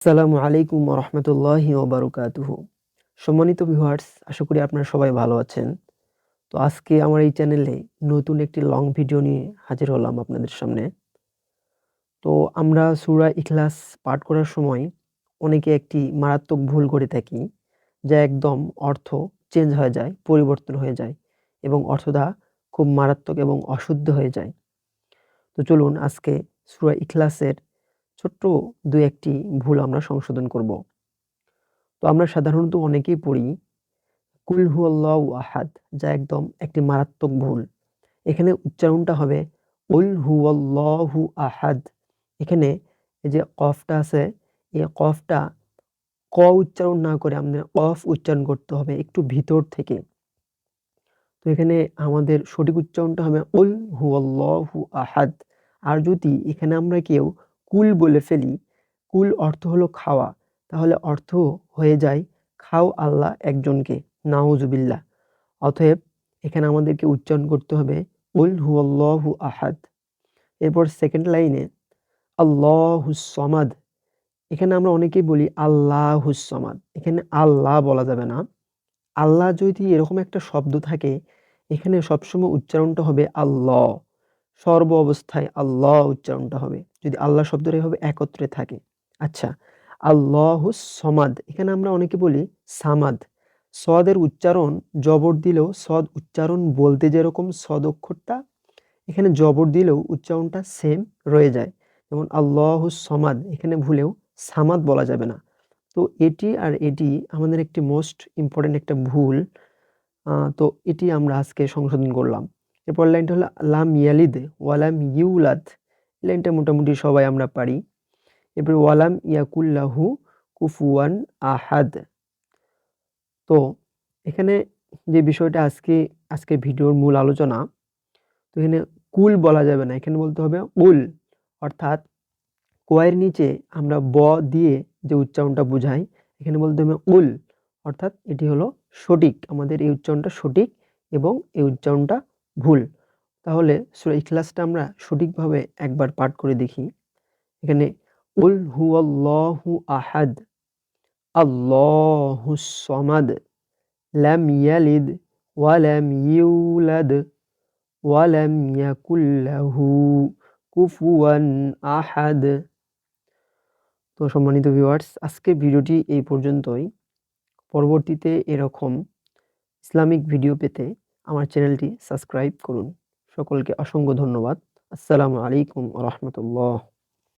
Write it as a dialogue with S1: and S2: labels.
S1: আসসালামু আলাইকুম ওয়া রাহমাতুল্লাহি ওয়া বারাকাতুহু। সম্মানিত ভিউয়ার্স, আশা করি আপনারা সবাই ভালো আছেন। তো আজকে আমার এই চ্যানেলে নতুন একটি লং ভিডিও নিয়ে হাজির হলাম আপনাদের সামনে। তো আমরা সূরা ইখলাস পাঠ করার সময় অনেকে একটি মারাত্মক ভুল করে থাকি, যা একদম অর্থ চেঞ্জ হয়ে যায়, পরিবর্তন হয়ে যায় এবং অর্থটা খুব মারাত্মক এবং অশুদ্ধ হয়ে যায়। তো চলুন আজকে সূরা ইখলাসের ছোট্ট ২-১ টি ভুল আমরা সংশোধন করব। তো আমরা সাধারণত অনেকেই পড়ি কুল হুয়াল্লাহু আহাদ, যা একদম একটি মারাত্মক ভুল। এখানে উচ্চারণটা হবে কুল হুয়াল্লাহু আহাদ। এখানে এই যে কফটা আছে, এই কফটা ক উচ্চারণ না করে আমাদের কফ উচ্চারণ করতে হবে একটু ভিতর থেকে। তো এখানে আমাদের সঠিক উচ্চারণটা হবে কুল হুয়াল্লাহু আহাদ। আর যদি এখানে আমরা কেউ কুল বলে ফেলি, কুল অর্থ হলো খাওয়া, তাহলে অর্থ হয়ে যায় খাও আল্লাহ একজনকে, নাউজুবিল্লাহ। অতএব এখানে আমাদেরকে উচ্চারণ করতে হবে কুল হুয়াল্লাহু আহাদ। এরপর সেকেন্ড লাইনে আল্লাহুস সমাদ। এখানে আমরা অনেকেই বলি আল্লাহুস সমাদ। এখানে আল্লাহ বলা যাবে না। আল্লাহ যদি এরকম একটা শব্দ থাকে, এখানে সবসময় উচ্চারণটা হবে আল্লাহ। সর্ব অবস্থায় আল্লাহ উচ্চারণটা হবে। যদি আল্লাহ শব্দটা এভাবে একত্রে থাকে। আচ্ছা, আল্লাহুস সমাদ। এখানে আমরা অনেকে বলি সামাদ। সদের উচ্চারণ জবর দিলেও সদ উচ্চারণ বলতে যেরকম সদ অক্ষরটা, এখানে জবর দিলেও উচ্চারণটা সেম রয়ে যায়। যেমন আল্লাহুস সমাদ, এখানে ভুলেও সামাদ বলা যাবে না। তো এটি আর এটি আমাদের একটি মোস্ট ইম্পোর্টেন্ট একটা ভুল। তো এটি আমরা আজকে সংশোধন করলাম। এরপরের লাইনটা হলো লাম ইয়ালিদ ওয়ালাম ইউলাদ। এই লাইনটা মোটামুটি সবাই আমরা পারি। এরপরে ওয়ালাম ইয়াকুল লাহু কুফুয়ান আহাদ। তো এখানে যে বিষয়টা আজকের ভিডিওর মূল আলোচনা, তো এখানে কুল বলা যাবে না, এখানে বলতে হবে উল। অর্থাৎ কয়ের নিচে আমরা ব দিয়ে যে উচ্চারণটা বুঝাই, এখানে বলতে হবে উল। অর্থাৎ এটি হলো সঠিক, আমাদের এই উচ্চারণটা সঠিক এবং এই উচ্চারণটা ভুল। তাহলে সূরা ইখলাসটা আমরা সঠিকভাবে একবার পাঠ করে দেখি। এখানে কুল হুয়াল্লাহু আহাদ, আল্লাহুস সমাদ, লাম ইয়ালিদ ওয়ালাম ইউলাদ ওয়ালাম ইয়াকুল লাহু কুফুয়ান আহাদ। তো সম্মানিত ভিউয়ার্স, আজকের ভিডিওটি এই পর্যন্তই। পরবর্তীতে এরকম ইসলামিক ভিডিও পেতে আমার চ্যানেলটি সাবস্ক্রাইব করুন। সকলকে অসংখ্য ধন্যবাদ। আসসালামু আলাইকুম ওয়া রাহমাতুল্লাহ।